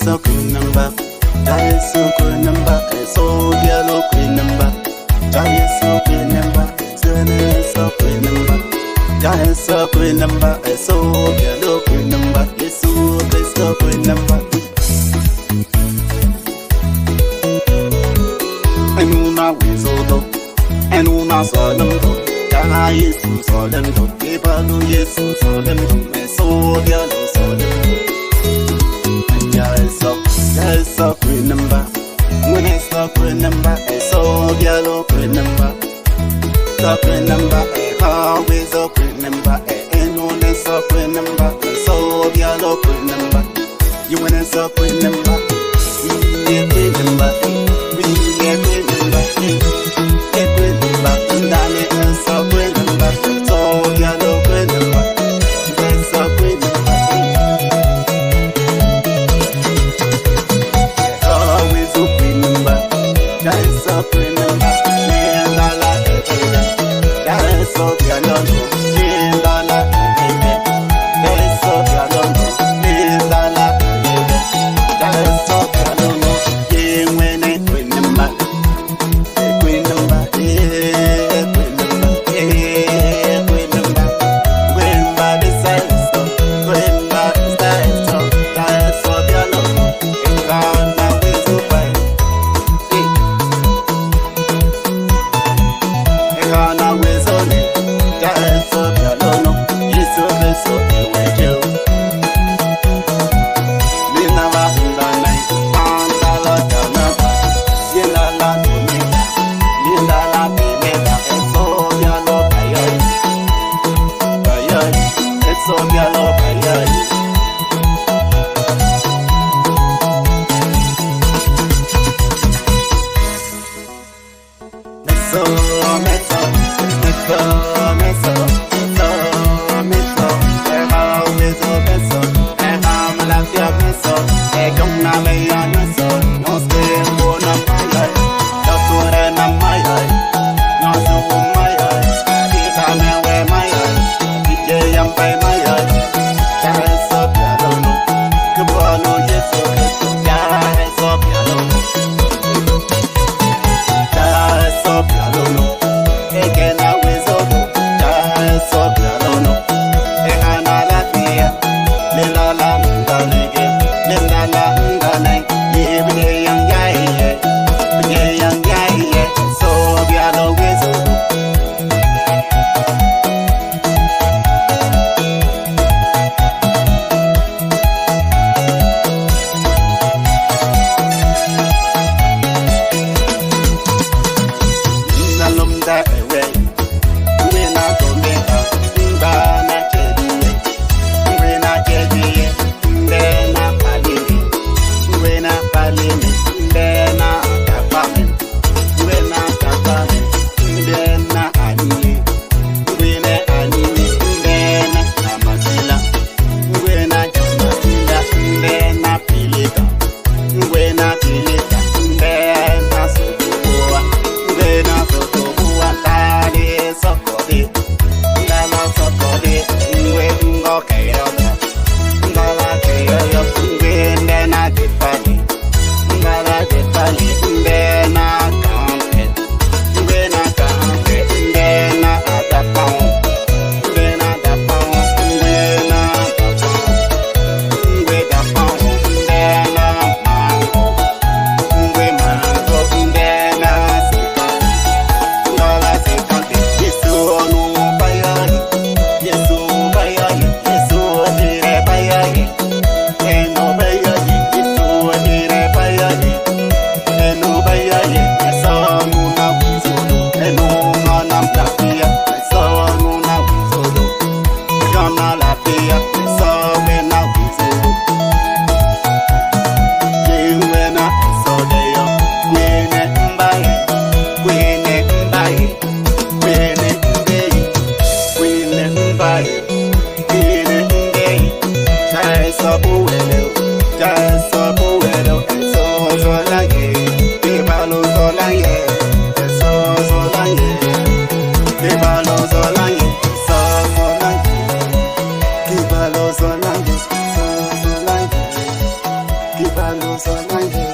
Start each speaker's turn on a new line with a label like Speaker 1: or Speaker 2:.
Speaker 1: so queen number. Die so queen number. So yellow queen number. Die so queen number. So queen number. Die so queen number. So yellow queen number. Yes, so queen number. And una wizodo. And una solendo. Die so solendo. People yes so solendo. So yellow solendo. Yes, so queen number. When it's so queen number, it's so yellow queen number. So queen number, always so queen number. And when it's so queen number, it's so yellow queen number. You when it's so queen number, yeah, queen number, yeah, queen number, yeah, queen number. And then it's so queen number, so yellow queen number. Yes, so queen number. That's so queen number. La la, that's so piano. La la, that's so piano. La la, that's so piano. Yeah, when I queen number, queen number, yeah, queen number, yeah, queen number. Queen by the side, so queen by the side, so that's so piano. And God now is so fine. Kana wezone, that's so piano. Yes, so with you. Lina la night, anda la canapa. Lina la domina, Lina la pimenta. So piano, payay, so piano, payay. So Keep Luso Nanje